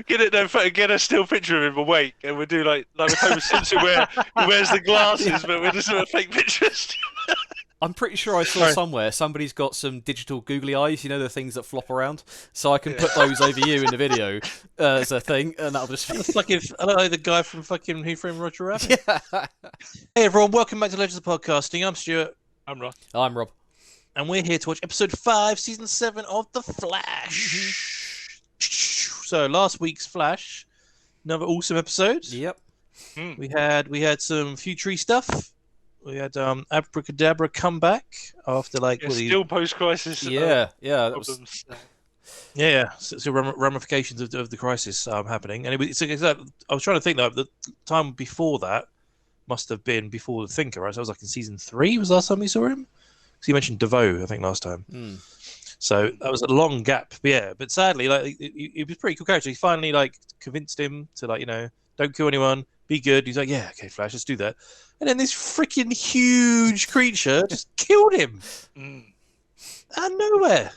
Get a still picture of him awake, and we'll do like with Homer Simpson where he wears the glasses, but we're just doing fake pictures. I'm pretty sure I saw somewhere somebody's got some digital googly eyes, you know, the things that flop around. So I can put those over you in the video as a thing, and that'll just. It's like if I don't know the guy from fucking Who Framed Roger Rabbit. Yeah. Hey everyone, welcome back to Legends of Podcasting. I'm Stuart. I'm Rob. I'm Rob. And we're here to watch episode 5, season 7 of The Flash. So last week's Flash, another awesome episode. Yep. We had some future stuff. We had Abracadabra come back after still post-crisis. Problems. So ramifications of the crisis happening, and I was trying to think that the time before that must have been before the Thinker, right? So I was like in season 3 was the last time we saw him. Because you mentioned DeVoe, I think, last time. So that was a long gap. But sadly, he was a pretty cool character. He finally convinced him to don't kill anyone, be good. He's like, yeah, okay, Flash, let's do that. And then this freaking huge creature just killed him out of nowhere.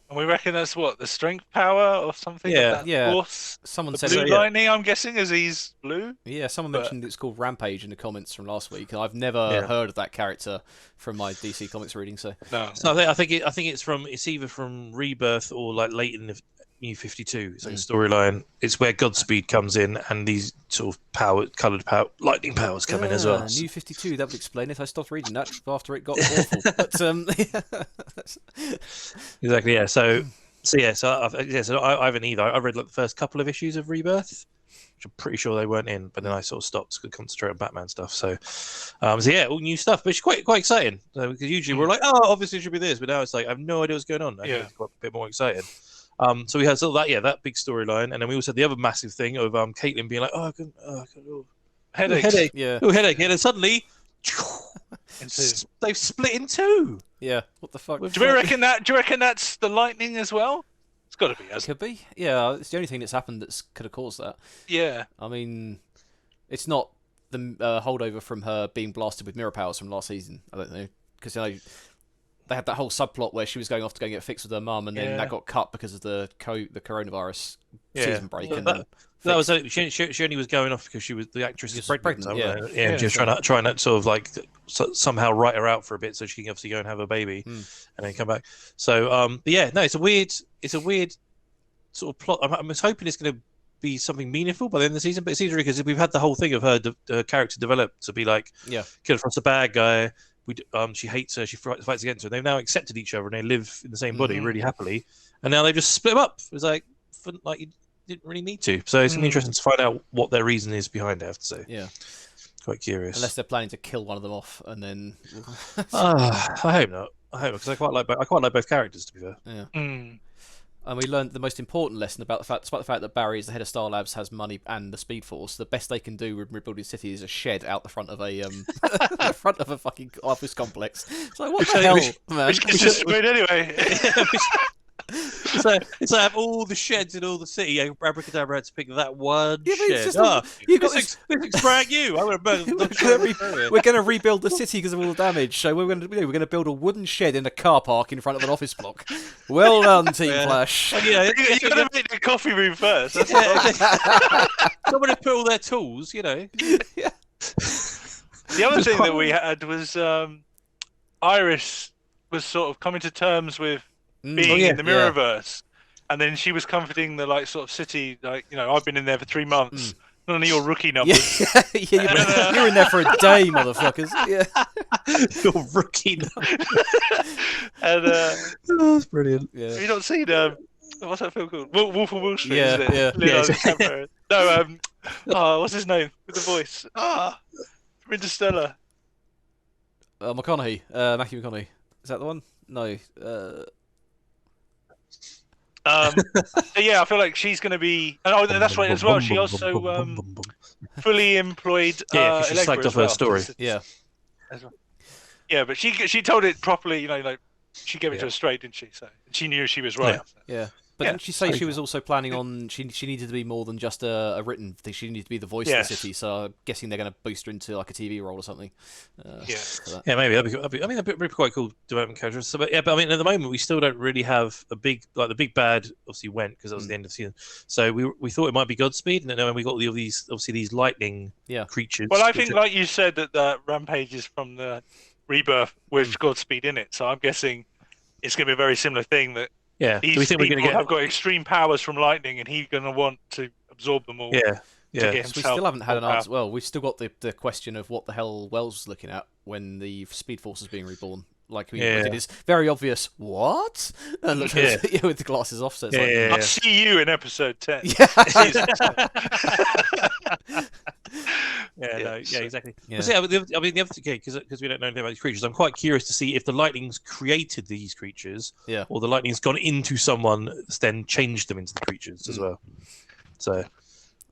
And we reckon that's what, the strength power or something? Yeah. Force? Someone the said blue lightning, I'm guessing, as he's blue. Yeah, someone mentioned it's called Rampage in the comments from last week, and I've never heard of that character from my DC Comics reading. So I think it's either from Rebirth or late in the New 52. It's like a storyline. It's where Godspeed comes in, and these sort of lightning powers come in as well. New 52. That would explain it. I stopped reading that after it got awful. But Exactly. Yeah. So I haven't either. I read the first couple of issues of Rebirth, which I'm pretty sure they weren't in, but then I sort of stopped to concentrate on Batman stuff. So all new stuff, but it's quite exciting. Because usually we're like, oh, obviously it should be this, but now it's like I have no idea what's going on. I get a bit more excited. So we had that big storyline, and then we also had the other massive thing of Caitlin being like, headache, headache, and then suddenly they've split in two. Yeah, what the fuck? Do you reckon that's the lightning as well? It's got to be. It could be. Yeah, it's the only thing that's happened that could have caused that. Yeah. I mean, it's not the holdover from her being blasted with mirror powers from last season. I don't know, because they had that whole subplot where she was going off to go and get fixed with her mum, and then that got cut because of the coronavirus season break. That was she only was going off because the actress is pregnant. Yeah, she was trying to sort of somehow write her out for a bit so she can obviously go and have a baby and then come back. So it's a weird sort of plot. I'm hoping it's going to be something meaningful by the end of the season, but it seems really because we've had the whole thing of her character develop to be like Killer Frost's a bad guy. She hates her. She fights against her. They've now accepted each other and they live in the same body really happily. And now they just split them up. It's like you didn't really need to. So it's gonna be interesting to find out what their reason is behind it. I have to say. Yeah. Quite curious. Unless they're planning to kill one of them off and then. I hope not. Because I quite like both characters, to be fair. Yeah. And we learned the most important lesson despite the fact that Barry, as the head of Star Labs, has money and the Speed Force. The best they can do with rebuilding the city is a shed out the front of a fucking office complex. It's like, what the hell, man? Which gets destroyed anyway. It's like have all the sheds in all the city. Abracadabra had to pick that one shed. This looks brand new. We're going to rebuild the city because of all the damage. So we're going to build a wooden shed in a car park in front of an office block. Well done, Team Flash. You got to make the coffee room first. Someone had put all their tools, The other thing that we had was Iris was sort of coming to terms with being in the Mirrorverse, and then she was comforting the sort of city, I've been in there for 3 months. None of your rookie numbers. You're in there for a day, motherfuckers. Yeah. Your rookie numbers. And that's brilliant. Yeah. Have you not seen what's that film called? Wolf of Wall Street. Yeah. No, what's his name with the voice? From Interstellar. McConaughey. Matthew McConaughey. Is that the one? No. I feel like she's going to be. And that's right as well. She also fully employed. She slagged off her story. Yeah. Yeah, but she told it properly. She gave it to her straight, didn't she? So she knew she was right. Yeah. But Yeah, didn't she say she was also planning on she needed to be more than just a written thing? She needed to be the voice of the city. So I'm guessing they're going to boost her into like a TV role or something. Yeah, maybe that'd be quite cool development character. So, but I mean, at the moment we still don't really have a big the big bad. Obviously went because that was the end of the season. So we thought it might be Godspeed, and then we got all these lightning creatures. Well, I think like you said that the Rampage is from the Rebirth with Godspeed in it, so I'm guessing it's going to be a very similar thing that. Yeah, These do we think we're going to get? have got extreme powers from lightning, and he's going to want to absorb them all. Yeah. To get we himself still haven't had an power. answer. Well, we've still got the question of what the hell Wells was looking at when the Speed Force was being reborn. Like, it is very obvious. What? And look, with the glasses off. So it's I'll see you in episode 10. Exactly. Yeah. But I mean, the other thing, because we don't know anything about these creatures, I'm quite curious to see if the lightning's created these creatures, or the lightning's gone into someone, then changed them into the creatures as well. So,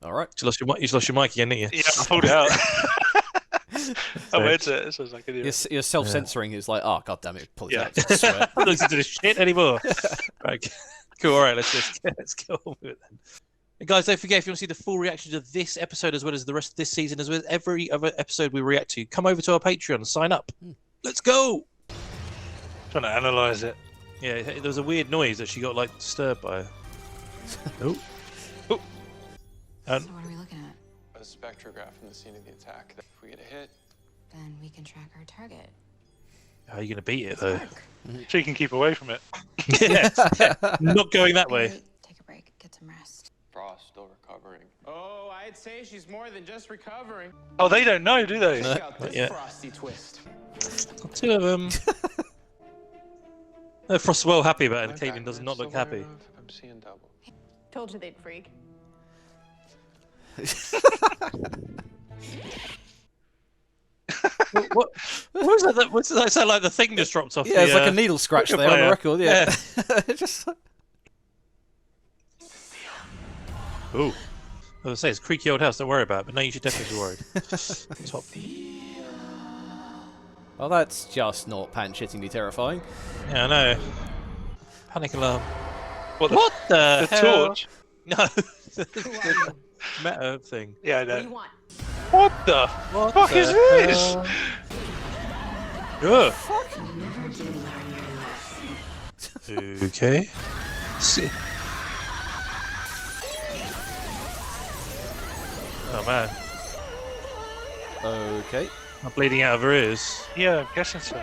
all right, you lost your mic again, didn't you? Yeah, I pulled it out. I went it. So like you're self-censoring. It's like, oh god damn it, pull it out. I don't listen to this shit anymore. Right, cool. All right, let's go on with it then. And guys, don't forget, if you want to see the full reaction to this episode as well as the rest of this season, as well as every other episode we react to, come over to our Patreon and sign up. Let's go! Trying to analyse it. Yeah, there was a weird noise that she got like disturbed by. Oh. So what are we looking at? A spectrograph from the scene of the attack. If we get a hit, then we can track our target. How are you going to beat it though? So you can keep away from it. Not going that way. Take a break, get some rest. Frost still recovering. Oh, I'd say she's more than just recovering. Oh, they don't know, do they? Check out this frosty twist. Two of them. Frost's well happy about it, and Caitlin does not look happy. I'm seeing double. Told you they'd freak. What was that? What's that sound like? The thing just dropped off. Yeah, it's like a needle scratch there on the record. Yeah. Just. Ooh. I was say it's a creaky old house. Don't worry about it. But now you should definitely be worried. Top. Well, that's just not pant-shittingly terrifying. Yeah, I know. Panic alarm. What the hell? torch? No. The meta thing. Yeah, I know. What do you want? What the fuck is this? Ugh. Okay. See. Oh man. Okay. I'm bleeding out of her ears. Yeah, I'm guessing so.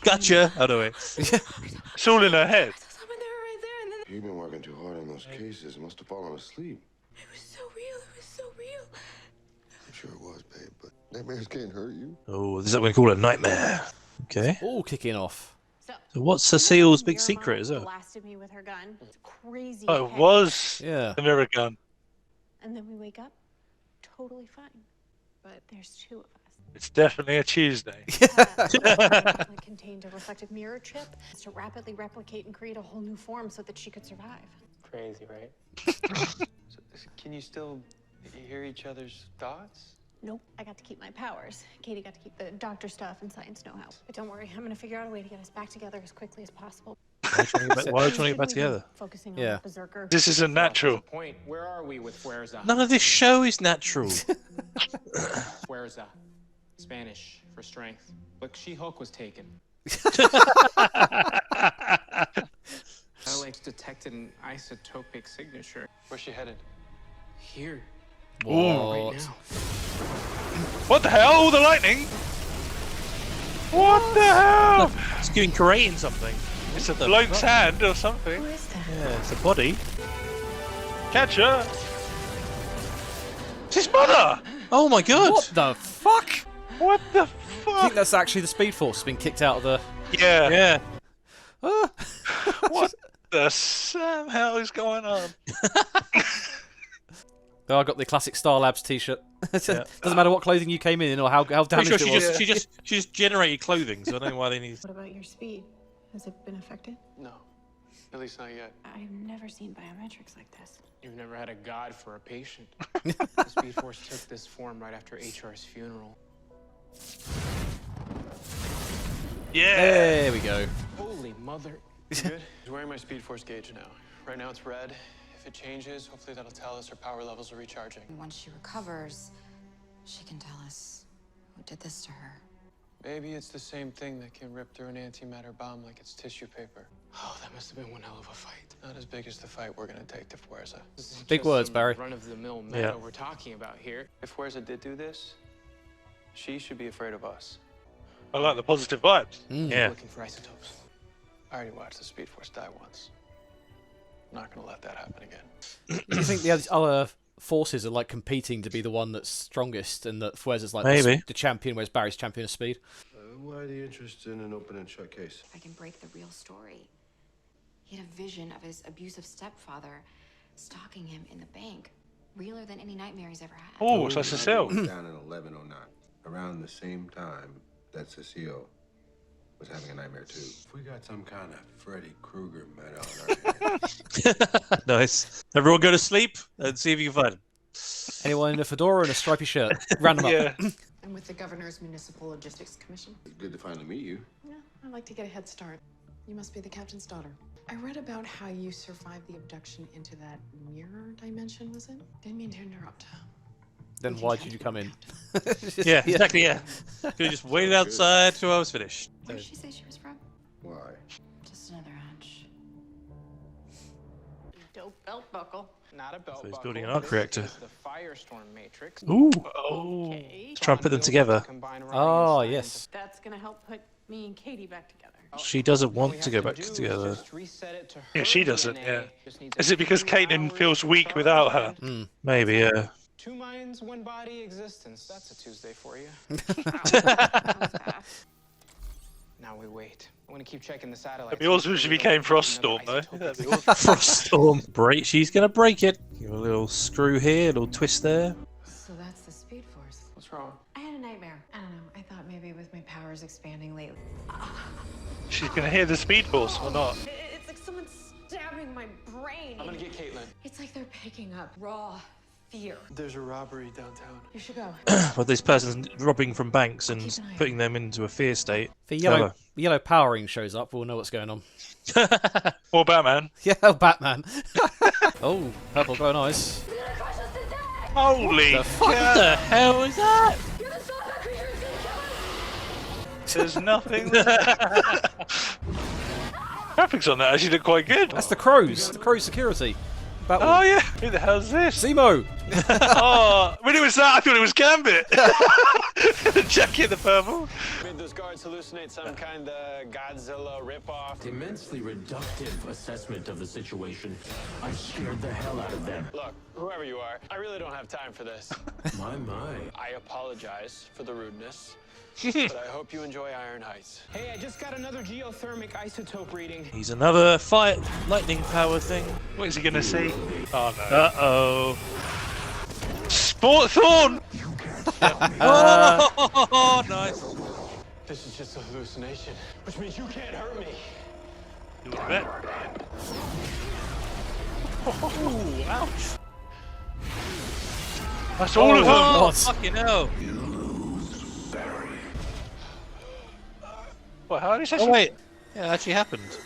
Gotcha. Oh no, wait. It's all in her head. Someone there right there, and then You've been working too hard on those cases. Must have fallen asleep. it was so real. It was so real. I'm sure it was, babe, but nightmares can't hurt you. Oh, this is what we call a nightmare. Okay. All kicking off. So what's Cecile's big secret, is it? Blasted me with her gun. It's crazy. Oh, it heavy. was Yeah. the mirror gun. And then we wake up, totally fine. But there's two of us. It's definitely a Tuesday. It contained a reflective mirror chip to rapidly replicate and create a whole new form so that she could survive. Crazy, right? So, can you still hear each other's thoughts? Nope, I got to keep my powers. Katie got to keep the doctor stuff and science know-how. But don't worry, I'm gonna figure out a way to get us back together as quickly as possible. Why are you trying to get back together? Focusing on Yeah. Berserker. This isn't natural. Point. Where are we with Fuerza? None of this show is natural. Fuerza. Spanish for strength. Look, She-Hulk was taken. Satellites detected an isotopic signature. Where's she headed? Here. What? Right now. What the hell? All the lightning? What the hell? It's giving creating something. It's a bloke's hand or something. Who is that? Yeah, it's a body. Catch her. It's his mother. Oh my god! What the fuck? What the I fuck? think that's actually the Speed Force being kicked out of the. Yeah. Yeah. Ah. What the Sam hell is going on? Oh, I got the classic Star Labs T-shirt. Doesn't matter what clothing you came in or how damaged Pretty sure it was. she just generated clothing, so I don't know why they need. What about your speed? Has it been affected? No. At least not yet. I've never seen biometrics like this. You've never had a god for a patient. The Speed Force took this form right after HR's funeral. Yeah. There we go. Holy mother. You good? He's wearing my Speed Force gauge now. Right now it's red. If it changes, hopefully that'll tell us her power levels are recharging. Once she recovers, she can tell us who did this to her. Maybe it's the same thing that can rip through an antimatter bomb like it's tissue paper. Oh, that must have been one hell of a fight. Not as big as the fight we're gonna take to Fuerza. Big words, Barry. Run-of-the-mill meta we're talking about here. If Fuerza did do this, she should be afraid of us. I like the positive vibes. Yeah. Looking for isotopes. I already watched the Speed Force die once. I'm not gonna let that happen again. Do you think the other forces are like competing to be the one that's strongest, and that Fuerza's like Maybe. the champion, whereas Barry's champion of speed? Why the interest in an open and shut case? If I can break the real story. He had a vision of his abusive stepfather stalking him in the bank. Realer than any nightmare he's ever had. Oh, so Cecile. Down in 1109, around the same time that Cecile was having a nightmare too. If we got some kind of Freddy Krueger meta on our hands. Nice. Everyone go to sleep and see if you can find him. Anyone in a fedora and a stripy shirt? Random up. I'm with the Governor's Municipal Logistics Commission. It's good to finally meet you. Yeah, I'd like to get a head start. You must be the captain's daughter. I read about how you survived the abduction into that mirror dimension, was it? Didn't mean to interrupt. Then why did you come in? Yeah, exactly, yeah. Could have just waited outside till I was finished. Where did she say she was from? Why? Just another hunch. Dope belt buckle. Not a belt So he's buckle. building an arc This reactor. is the Firestorm Matrix. Ooh. Okay. Let's try and put them together. Oh, yes. That's gonna help put me and Katie back together. She doesn't want to go back together. Yeah, she doesn't, yeah. Is it because Caitlin feels weak without her? Maybe, yeah. 2 minds, 1 body existence. That's a Tuesday for you. Now we wait. I want to keep checking the satellites. It'd be awesome if she became Froststorm, though. That'd be awesome. Froststorm. Break. She's gonna break it. Give her a little screw here, a little twist there. So that's the Speed Force. What's wrong? I had a nightmare. I don't know. I thought maybe with my powers expanding lately. She's gonna hear the Speed Force or not? It's like someone's stabbing my brain. I'm gonna get Caitlin. It's like they're picking up raw fear. There's a robbery downtown. You should go. Well, this person's robbing from banks and putting them into a fear state. If Clever. yellow powering shows up, we'll know what's going on. Or Batman. Yeah, Batman. Oh, purple glowing eyes. Holy The fuck? What the hell is that? There's nothing there. Graphics on that actually look quite good. That's the Crows. The Crow security. Oh Batwoman. yeah, who the hell's this? Zemo. Oh, when it was that, I thought it was Gambit. The jacket, the purple. Made those guards hallucinate some kind of Godzilla ripoff. Immensely reductive assessment of the situation. I scared the hell out of them. Look, whoever you are, I really don't have time for this. My. I apologize for the rudeness, but I hope you enjoy Iron Heights. Hey, I just got another geothermic isotope reading. He's another fire lightning power thing. What is he gonna see? Oh no. Uh-oh. Sport Thorn! Oh, nice. This is just a hallucination, which means you can't hurt me. You bet. Ooh, ouch. That's all of them. Oh, fucking hell. What, how did he say Oh, wait. Yeah, that actually happened.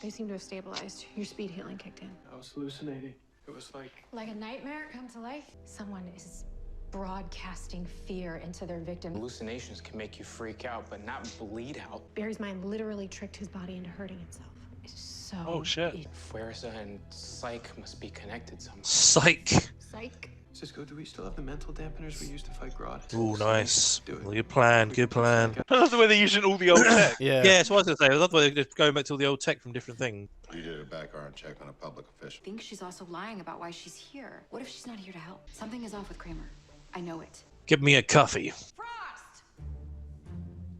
They seem to have stabilized. Your speed healing kicked in. I was hallucinating. It was Like a nightmare come to life? Someone is broadcasting fear into their victim. Hallucinations can make you freak out, but not bleed out. Barry's mind literally tricked his body into hurting himself. It's so... Oh, shit. Fuerza and Psych must be connected somehow. Psych. Psych. Cisco, do we still have the mental dampeners we used to fight Grodd? Ooh, nice. Do it. Good plan, good plan. I love the way they're using all the old tech. Yeah. Yeah, that's what I was going to say. I love the way they're just going back to all the old tech from different things. You did a background check on a public official. I think she's also lying about why she's here. What if she's not here to help? Something is off with Kramer. I know it. Give me a coffee. Frost!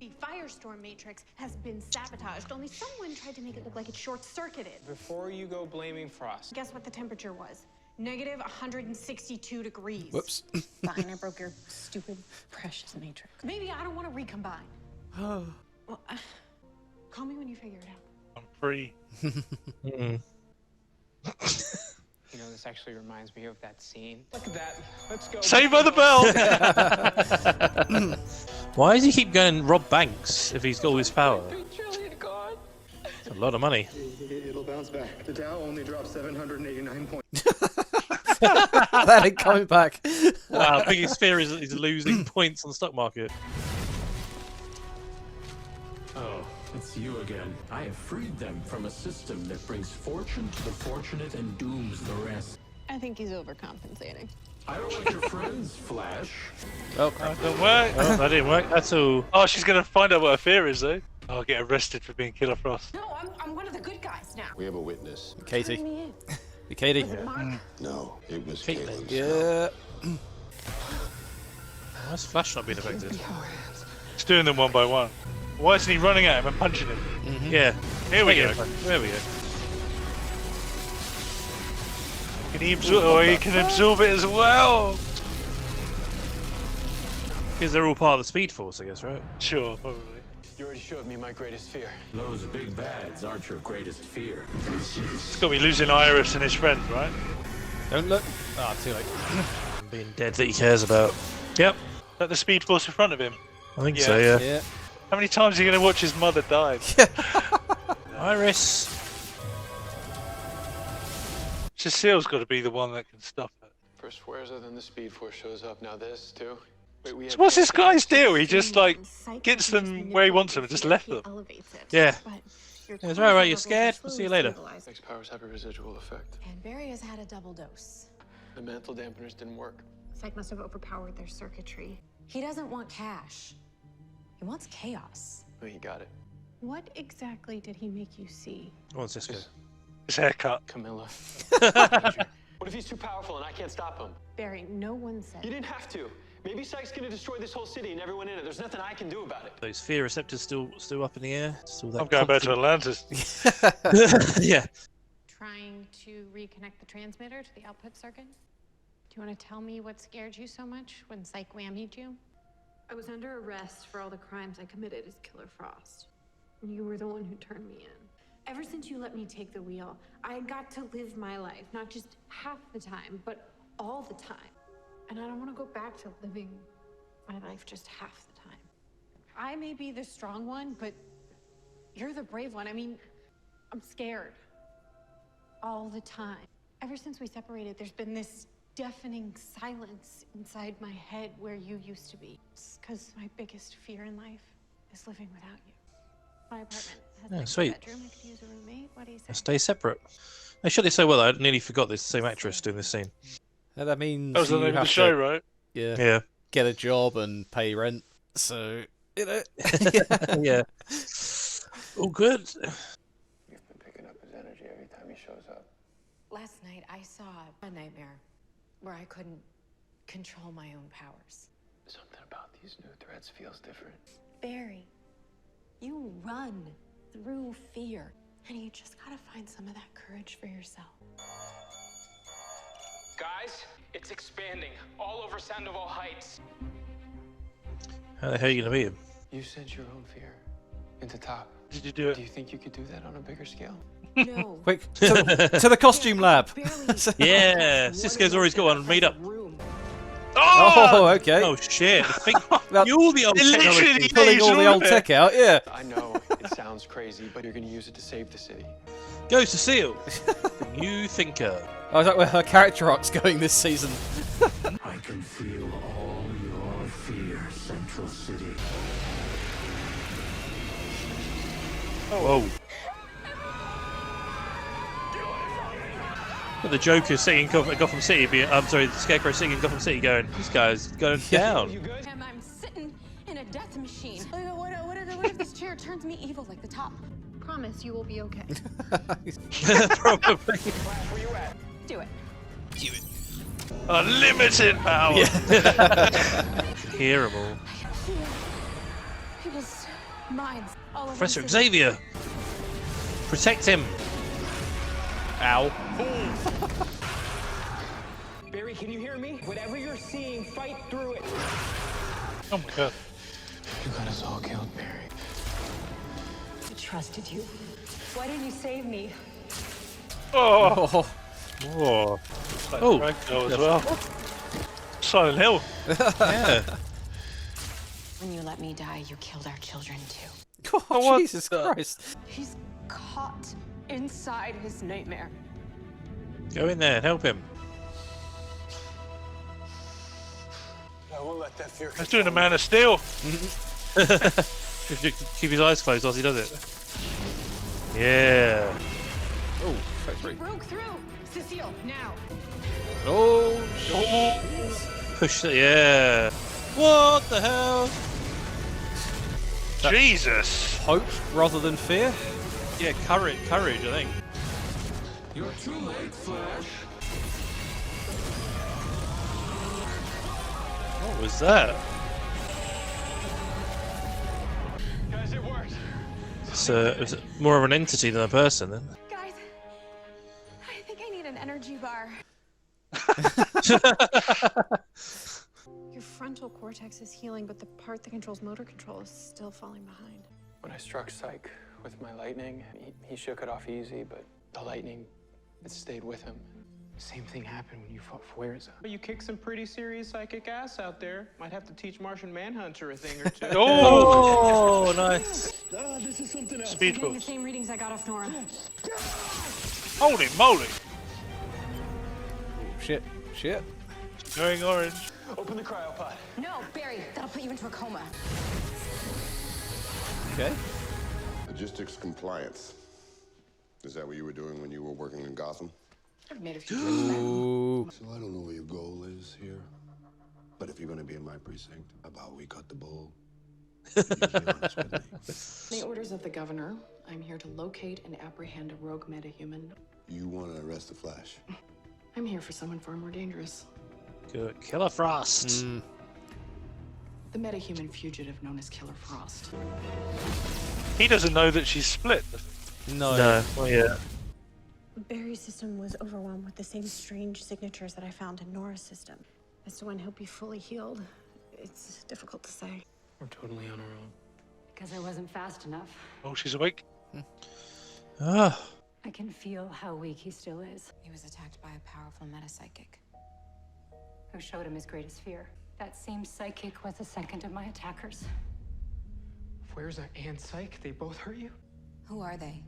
The Firestorm Matrix has been sabotaged, only someone tried to make it look like it's short-circuited. Before you go blaming Frost. Guess what the temperature was? Negative 162 degrees. Whoops. Fine, I broke your stupid, precious matrix. Maybe I don't want to recombine. Well, call me when you figure it out. I'm free. Mm-mm. You know, this actually reminds me of that scene. Look at that. Let's go. Saved by the Bell! Why does he keep going and rob banks if he's got all his power? lot of money. It'll bounce back. The Dow only dropped 789 points. That ain't coming back. Wow, biggest fear is losing points on the stock market. Oh, it's you again. I have freed them from a system that brings fortune to the fortunate and dooms the rest. I think he's overcompensating. I don't like your friends, Flash. Oh, That don't work. Oh, that didn't work. That's all. Oh, she's gonna find out what her fear is, though. I'll get arrested for being Killer Frost. No, I'm one of the good guys now. We have a witness. Katie. Turn me in. Hey, Katie. Was it Mark? No, it was Caitlin. Caitlin. Yeah. Why's Flash not being affected? He's doing them one by one. Why isn't he running at him and punching him? Yeah. Here we go. There we go. Can he absorb? Oh, he can absorb it as well. Because they're all part of the Speed Force, I guess, right? Sure, probably. You already showed me my greatest fear. Those big bads aren't your greatest fear. It's got to be losing Iris and his friend, right? Don't look. Ah, too late. Being dead that he cares about. Yep. Is that the Speed Force in front of him? I think so, yeah. Yeah. How many times are you going to watch his mother die? Iris. Cecile's got to be the one that can stop it. First Schwerzer, then the Speed Force shows up. Now this, too. Wait, we So have what's this guy's deal? He just, like, gets them where he wants them and just left them. Yeah. It's right, you're scared? We'll see you later. Makes powers have a residual effect. And Barry has had a double dose. The mantle dampeners didn't work. Psych must have overpowered their circuitry. He doesn't want cash. He wants chaos. Oh, he got it. What exactly did he make you see? Go on, Cisco. His haircut. Camilla. What if he's too powerful and I can't stop him? Barry, no one said. You didn't have to. Maybe Psych's gonna destroy this whole city and everyone in it. There's nothing I can do about it. Those fear receptors still up in the air. Still that I'm going back to confident. Atlantis. Yeah. Trying to reconnect the transmitter to the output circuit? Do you want to tell me what scared you so much when Psych whammied you? I was under arrest for all the crimes I committed as Killer Frost. You were the one who turned me in. Ever since you let me take the wheel, I got to live my life, not just half the time, but all the time. And I don't want to go back to living my life just half the time. I may be the strong one, but you're the brave one. I mean, I'm scared. All the time. Ever since we separated, there's been this deafening silence inside my head where you used to be. It's because my biggest fear in life is living without you. My apartment has Yeah, an sweet. extra bedroom. I could use a roommate. What do you say? Stay separate. They shot it so well, I nearly forgot this same actress doing this scene. That means That was the you name of the have show, to, right? yeah, Yeah. get a job and pay rent. So, you know. Yeah. All good. You've been picking up his energy every time he shows up. Last night, I saw a nightmare where I couldn't control my own powers. Something about these new threats feels different. Barry, you run through fear, and you just gotta find some of that courage for yourself. Guys, it's expanding all over Sandoval Heights. How the hell are you going to beat him? You sent your own fear into top. Did you do Do it? you think you could do that on a bigger scale? No. Quick, to the costume lab. Yeah, Cisco's always got one made up. Oh, okay. Oh shit! Well, You'll be old literally technology. Pulling all the old tech out, yeah. I know it sounds crazy, but you're gonna use it to save the city. Go Cecile, the new thinker. I was like, where her character arc's going this season. I can feel all your fear, Central City. Whoa. Got the Joker sitting in Gotham City. I'm sorry, the Scarecrow sitting in Gotham City, going, "This guy's going down." You good? I'm sitting in a death machine. What if this chair turns me evil like the top? Promise you will be okay. Probably. Where you at? Do it. Unlimited power. Hear 'em all. People's minds all over Professor the city. Xavier, protect him. Ow. Barry, can you hear me? Whatever you're seeing, fight through it. Oh my god. You got us all killed, Barry. I trusted you. Why didn't you save me? Oh. Oh, Oh. Like Oh. Ragdoll as well. Silent Hill. Yeah. When you let me die, you killed our children too. oh What Jesus the- Christ. He's caught inside his nightmare. Go in there and help him. I won't let that fear. He's doing a Man of Steel. Keep his eyes closed whilst he does it. Yeah. Oh, factory. Broke through. Cecile, now. Oh, Push it. Yeah. What the hell? Jesus. Hope rather than fear. Yeah, courage, I think. You're too late, Flash. What was that? Guys, it worked. It's more of an entity than a person, then. Guys, I think I need an energy bar. Your frontal cortex is healing, but the part that controls motor control is still falling behind. When I struck Psych with my lightning, he shook it off easy, but the lightning, it stayed with him. Same thing happened when you fought Fuerza. You kick some pretty serious psychic ass out there. Might have to teach Martian Manhunter a thing or two. Oh, nice. This is something else. Speed Getting the force. same readings I got off Nora. Holy moly. Shit. Going orange. Open the cryopod. No, Barry, that'll put you into a coma. Okay. Logistics compliance. Is that what you were doing when you were working in Gotham? I've made a few trips now. Ooh. So I don't know what your goal is here, but if you're going to be in my precinct about we cut the bull, you be honest with me. The orders of the governor, I'm here to locate and apprehend a rogue metahuman. You want to arrest the Flash? I'm here for someone far more dangerous. Good. Killer Frost. The metahuman fugitive known as Killer Frost. He doesn't know that she's split. No. Well, yeah. Barry's system was overwhelmed with the same strange signatures that I found in Nora's system. As to when he'll be fully healed, it's difficult to say. We're totally on our own. Because I wasn't fast enough. Oh, she's awake. Ah. I can feel how weak he still is. He was attacked by a powerful metapsychic. Who showed him his greatest fear. That same psychic was the second of my attackers. Fuerza and Psych, they both hurt you? Who are they?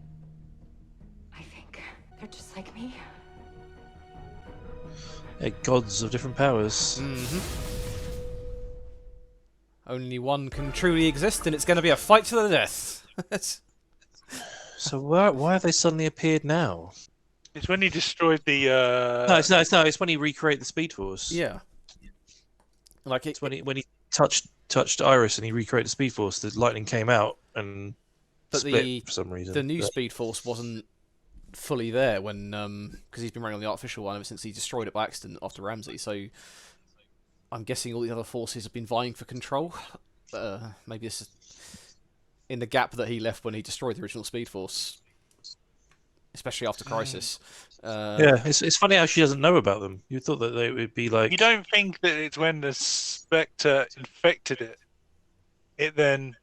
I think they're just like me. They're gods of different powers. Only one can truly exist, and it's going to be a fight to the death. So why have they suddenly appeared now? It's when he destroyed the. No, it's when he recreated the Speed Force. Yeah. Like it's when he touched Iris and he recreated the Speed Force. The lightning came out and split for some reason. The new Speed Force wasn't fully there when because he's been running on the artificial one ever since he destroyed it by accident after Ramsey. So I'm guessing all the other forces have been vying for control. Maybe this is in the gap that he left when he destroyed the original Speed Force, especially after Crisis. Yeah, it's funny how she doesn't know about them. You thought that they would be like. You don't think that it's when the Spectre infected it, it then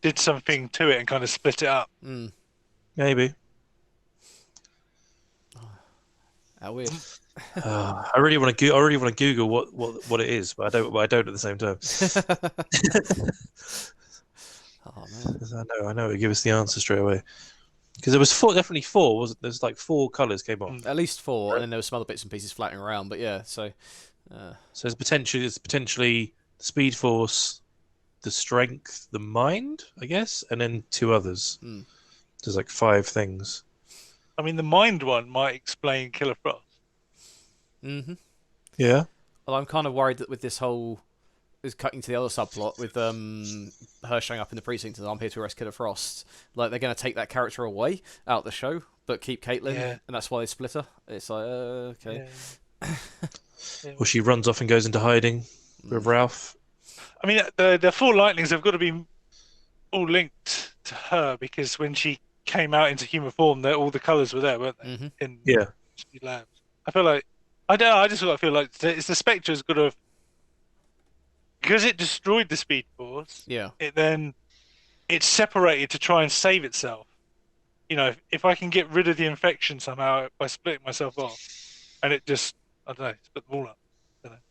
did something to it and kind of split it up? Maybe. How weird. I really want to Google what it is, but I don't at the same time. Oh man. I know. It give us the answer straight away. Because there was definitely four, wasn't there? There's like four colours came on. At least four, and then there were some other bits and pieces floating around. But yeah, so. So it's potentially the Speed Force, the Strength, the Mind, I guess, and then two others. There's like 5 things. I mean, the Mind one might explain Killer Frost. Yeah. Well, I'm kind of worried that with this whole is cutting to the other subplot with her showing up in the precinct and I'm here to arrest Killer Frost. Like they're going to take that character away out of the show, but keep Caitlin, and that's why they split her. It's like okay. Yeah. Or she runs off and goes into hiding with Ralph. I mean, the 4 lightnings have got to be all linked to her because when she came out into human form, all the colours were there, weren't they? In Speed Labs. I feel like I don't know. I just feel like it's the Spectre's got to. Because it destroyed the Speed Force, it's separated to try and save itself. You know, if I can get rid of the infection somehow by splitting myself off, and it just, I don't know, split them all up. I don't know.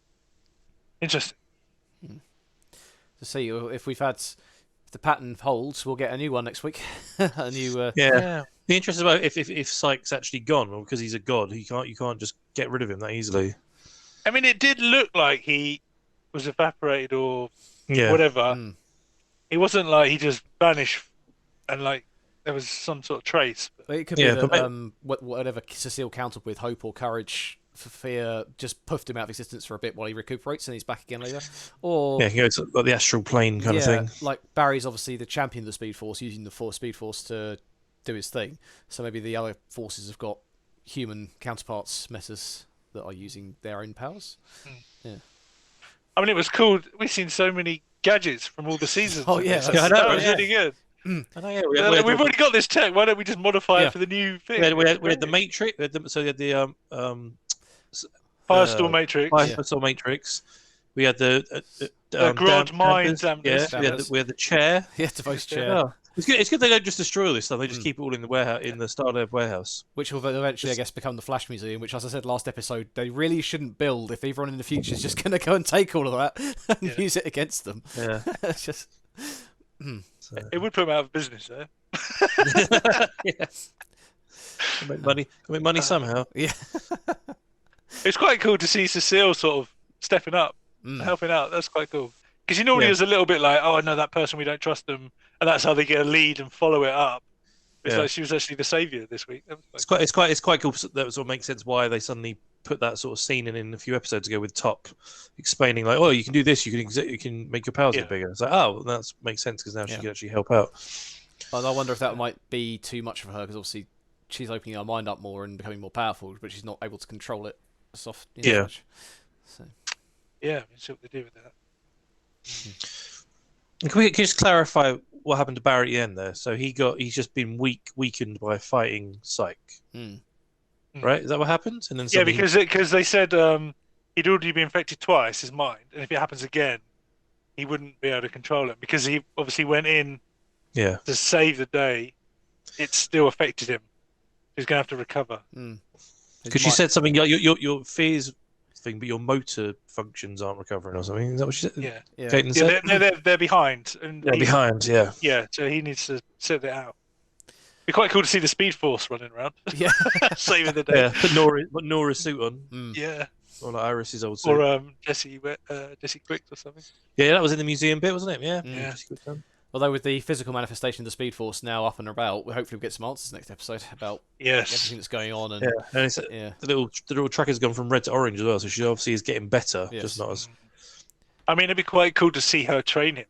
Interesting. To see if we've had, if the pattern holds, we'll get a new one next week. a new. Yeah. The interest about if Psyche's actually gone, or because he's a god, you can't just get rid of him that easily. I mean, it did look like he was evaporated or Yeah. whatever. Mm. It wasn't like he just vanished and like there was some sort of trace. It could be that whatever Cecile countered with hope or courage for fear just puffed him out of existence for a bit while he recuperates and he's back again later. Or he goes like the astral plane kind of thing. Like Barry's obviously the champion of the Speed Force, using the Speed Force to do his thing. So maybe the other forces have got human counterparts, messes that are using their own powers. Yeah. I mean, it was cool. We've seen so many gadgets from all the seasons. Oh yeah, that was really good. I know, we've already got this tech. Why don't we just modify it for the new thing? We had the Matrix. So we had the Firestorm Matrix. Firestorm Matrix. We had the Grodd Mine Damnus. We had the chair. Yeah, Devo's chair. Oh. It's good they don't just destroy all this stuff. They just keep it all in the warehouse, in the Starlab warehouse. Which will eventually, I guess, become the Flash Museum, which, as I said last episode, they really shouldn't build if everyone in the future is just going to go and take all of that and use it against them. Yeah. It's just... It would put them out of business, though. Yes. Make money somehow. Yeah. It's quite cool to see Cecile sort of stepping up, helping out. That's quite cool. Because normally is a little bit like, oh, no, that person, we don't trust them. And that's how they get a lead and follow it up. It's like she was actually the saviour this week. It's quite cool. That sort of makes sense why they suddenly put that sort of scene in a few episodes ago with Top explaining like, oh, you can do this, you can make your powers get bigger. It's like, oh, that makes sense because now she can actually help out. And I wonder if that might be too much for her because obviously she's opening her mind up more and becoming more powerful, but she's not able to control it soft. Much. So. Yeah, see what they do with that. Can we just clarify what happened to Barry at the end there? So he's just been weakened by fighting Psyche. Right? Is that what happened? And then because they said he'd already been infected twice, his mind, and if it happens again, he wouldn't be able to control it because he obviously went in to save the day. It still affected him. He's going to have to recover. Because you said something like your fears thing, but your motor functions aren't recovering or something. Is that what she said? Yeah. They're behind. And they're behind, yeah. Yeah, so he needs to sit it out. It'd be quite cool to see the Speed Force running around. Yeah. Saving the day. Yeah, put Nora's suit on. Yeah. Or like Iris's old suit. Or Jesse Quick or something. Yeah, that was in the museum bit, wasn't it? Yeah. Jesse Quick. Although with the physical manifestation of the Speed Force now up and about, hopefully we'll get some answers next episode about everything that's going on. And, the little tracker's gone from red to orange as well, so she obviously is getting better, just not as... I mean, it'd be quite cool to see her train him.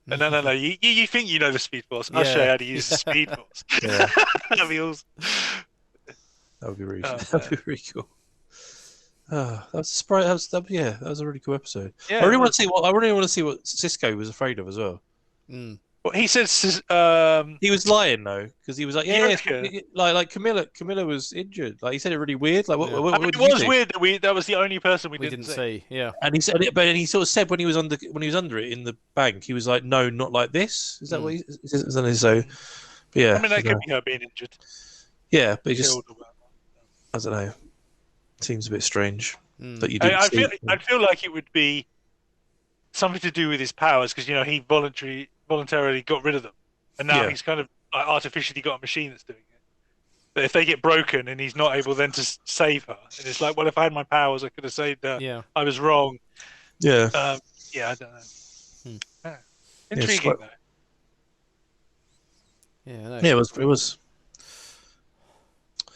But no, you think you know the Speed Force. I'll show you how to use the Speed Force. Yeah. That'd be awesome. That would be really, that'd be really cool. That was a really cool episode. Yeah, I really want to see what Cisco was afraid of as well. Well, he said he was lying though, because he was like, like Camilla was injured. Like he said it really weird. Like what it was weird that that was the only person we didn't see. Yeah, and he said, but he sort of said when he was under it in the bank, he was like, no, not like this. Is that what he? So, yeah. I mean, that could be her being injured. Yeah, but he just, I don't know. Seems a bit strange that you didn't I feel like it would be something to do with his powers because he voluntarily got rid of them, and now he's kind of like artificially got a machine that's doing it. But if they get broken and he's not able then to save her, and it's like, well, if I had my powers, I could have saved her. Yeah, I was wrong. Yeah. I don't know. Intriguing though. Yeah. Yeah, it was.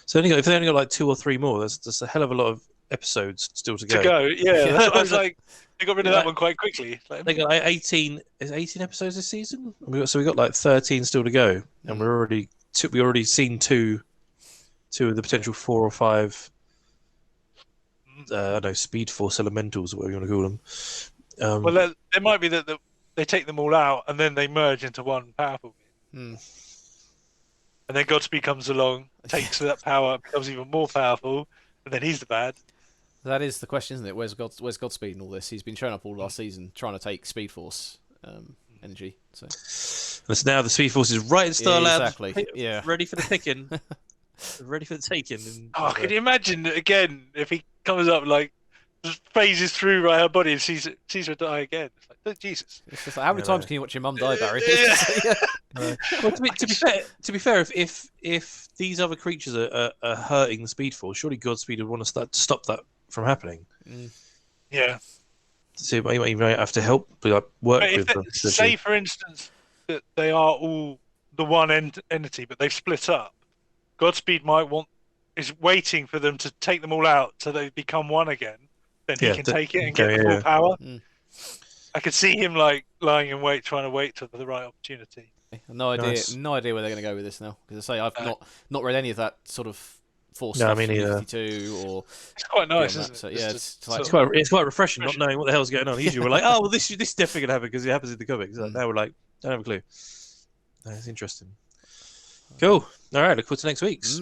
So if they only got like 2 or 3 more, there's a hell of a lot of episodes still to go. Yeah. That's what I was like. They got rid of that one quite quickly. They got like 18 episodes this season. We got like 13 still to go, and we already seen two of the potential 4 or 5. I don't know, Speed Force Elementals or whatever you want to call them. Well, there might be that they take them all out and then they merge into one powerful being. And then Godspeed comes along, takes that power, becomes even more powerful, and then he's the bad. That is the question, isn't it? Where's Godspeed in all this? He's been showing up all last season, trying to take Speed Force energy. So now the Speed Force is right in Starlab, exactly. Yeah, ready for the picking, ready for the taking. Can you imagine again if he comes up like just phases through her body and sees her die again. It's like, oh, Jesus. It's just like, how many times can you watch your mum die, Barry? Well, to be fair, if these other creatures are hurting the Speed Force, surely Godspeed would want to stop that from happening. Yeah. So you might have to help, work with them. Say, for instance, that they are all the one entity, but they've split up. Godspeed is waiting for them to take them all out so they become one again. Then he can take it and get the full power. I could see him like lying in wait, trying to wait for the right opportunity. No idea where they're going to go with this now. Because I say I've not read any of that sort of Force stuff. I mean, 52 or it's quite nice, isn't it? So, yeah, it's quite refreshing not knowing what the hell's going on. Usually we're like, oh well, this is definitely going to happen because it happens in the comics. Now we're like, don't have a clue. That's interesting. Cool. All right, look forward to next week's.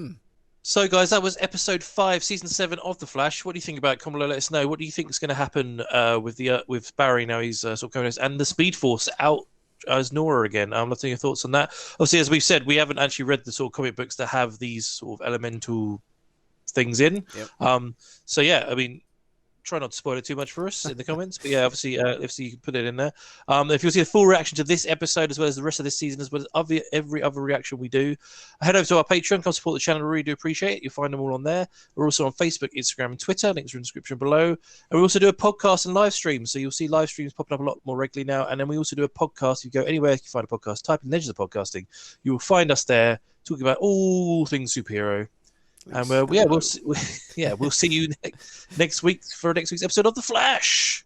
So, guys, that was episode 5, season 7 of The Flash. What do you think about it? Comment below, let us know. What do you think is going to happen with Barry now he's sort of coming out, and the Speed Force out as Nora again? I'm looking at your thoughts on that. Obviously, as we've said, we haven't actually read the sort of comic books that have these sort of elemental things in. So, yeah, I mean, try not to spoil it too much for us in the comments. But yeah, obviously you can put it in there. If you'll see a full reaction to this episode as well as the rest of this season, as well as every other reaction we do, head over to our Patreon, come support the channel. We really do appreciate it. You'll find them all on there. We're also on Facebook, Instagram, and Twitter. Links are in the description below. And we also do a podcast and live streams. So you'll see live streams popping up a lot more regularly now. And then we also do a podcast. If you go anywhere you can find a podcast, type in Legends of Podcasting. You will find us there talking about all things superhero. And we'll see you next week for next week's episode of The Flash.